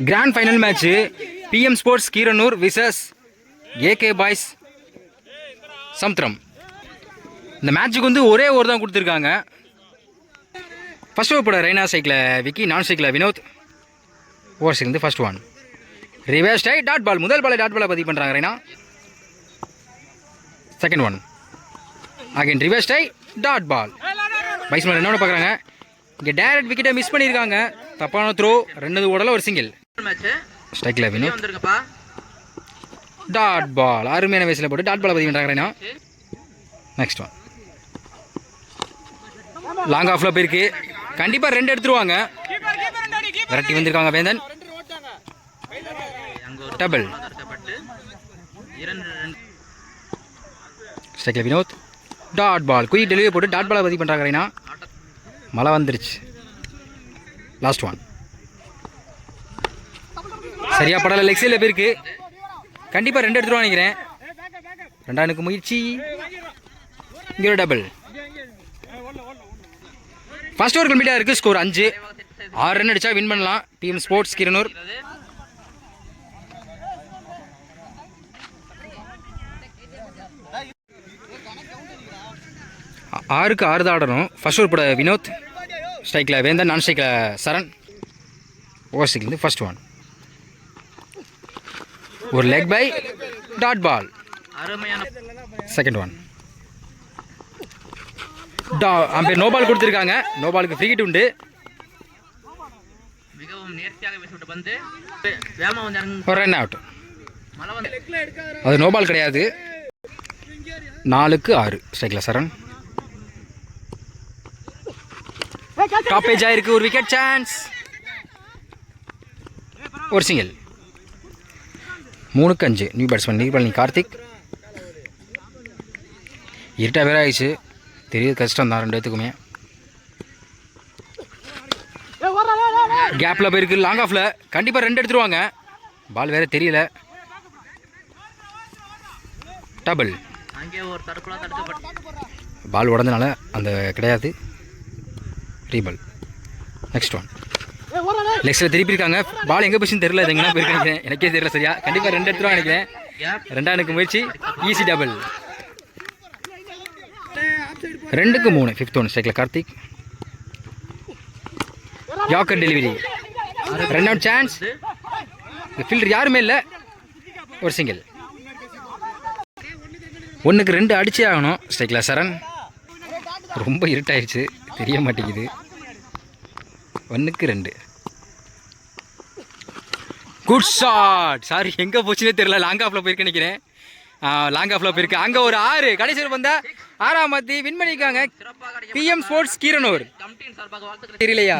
Grand final match PM sports Keeranur versus AK boys Samuthiram. இந்த மேட்ச்சுக்கு வந்து ஒரே ஓவர் தான் கொடுத்துருக்காங்க. ஃபர்ஸ்ட் ஓவர் போட ரெய்னா சைக்கில் விக்கி, நான் சைக்கில் வினோத். ஓவர்ஸ் இருந்து first one reverse tie dot ball. முதல் பாலை டாட் பாலை பதிவு பண்ணுறாங்க Raina. Second one again reverse tie dot ball. Batsman என்னோட பார்க்குறாங்க. இங்கே டேரக்ட் விக்கெட்டை மிஸ் பண்ணியிருக்காங்க. தப்பான த்ரோ, 2 ஓடல ஒரு சிங்கிள். ஸ்ட்ரைக்கில் வினோத் டாட் பால். அருமையான வயசில் போட்டு டாட் பாலை பதிவு பண்ணுறாங்க ரெய்னா. நெக்ஸ்ட் ஒன் லாங் ஆஃப்ல போயிருக்கு. கண்டிப்பாக 2 எடுத்துருவாங்க. விரட்டி வந்திருக்காங்க வேந்தன். டபுள். ஸ்ட்ரைக்கில் Vinoth dot ball. Quick delivery போட்டு டாட் பாலை பதிவு பண்ணுறாங்க ரெய்னா. மழை வந்துருச்சு. லாஸ்ட் ஒன் சரியா படல. லெக் சைடில் போயிருக்கு. கண்டிப்பாக 2 எடுத்துருவான்னு நினைக்கிறேன். 2 முயற்சி. இங்கே ஒரு டபுள். ஃபர்ஸ்ட் ஓவர் கம்ப்ளீட்டாக இருக்குது. ஸ்கோர் 5. 6 ரன் அடித்தா வின் பண்ணலாம் பிஎம் ஸ்போர்ட்ஸ் கீரனூர். ஆறுக்கு 6 தான் ஆடணும். ஃபர்ஸ்ட் ஓவர் போட வினோத். ஸ்ட்ரைக்கில் வேந்தன், நான் ஸ்ட்ரைக்கில் சரண். ஓவர்ஸுக்கு ஃபர்ஸ்ட் ஒன் ஒரு leg bye dot ball. Second one umpire no ball கொடுத்துருக்காங்க. நோ பாலுக்கு ஃப்ரீ ஹிட் உண்டு. ஒரு ரன் அவுட். அது நோ பால் கிடையாது. 4க்கு 6 ஸ்ட்ரைக்கில் சரண். டாப் பேஜ் ஆயிருக்கு. ஒரு விக்கெட் சான்ஸ். ஒரு சிங்கிள். 3க்கு 5 நியூ பேட்ஸ்மேன் நீர்பழனி கார்த்திக். இருட்டா வேற ஆயிடுச்சு. தெரியுது கஷ்டம் தான் 2 பேத்துக்குமே. கேப்பில் போயிருக்கு. லாங் ஆஃபில் கண்டிப்பாக 2 எடுத்துருவாங்க. பால் வேற தெரியல. டபுள். பால் உடஞ்சனால அந்த கிடையாது. ரீபால். நெக்ஸ்ட் ஒன் லெக்ஸில் திருப்பி இருக்காங்க. பால் எங்கே போச்சுன்னு தெரியல. இது எங்கன்னா போயிருக்கேன் எனக்கே தெரியல சரியா. கண்டிப்பாக 2 எடுத்துருவாங்க நினைக்கிறேன். 2 முயற்சி. Easy double. 2க்கு 3 ஃபிஃப்த் ஒன் ஸ்ட்ரைக்கில் Karthik. Yorker delivery. Run out chance. Fielder யாருமே இல்லை. ஒரு சிங்கிள். 1க்கு 2 அடிச்சே ஆகணும். ஸ்ட்ரைக்கில் சரண். ரொம்ப இருட்டாயிடுச்சு தெரிய மாட்டேங்குது. 1க்கு 2 குட் ஷாட். சாரி எங்கே போச்சுன்னே தெரியல. லாங் ஆஃபில் போயிருக்கு நினைக்கிறேன். லாங் ஆஃபில் போயிருக்கு. அங்கே ஒரு 6. கடைசி வந்தா 6ஆம் மத்தி வின் பண்ணியிருக்காங்க பிஎம் ஸ்போர்ட்ஸ் கீரனூர். தெரியலையா?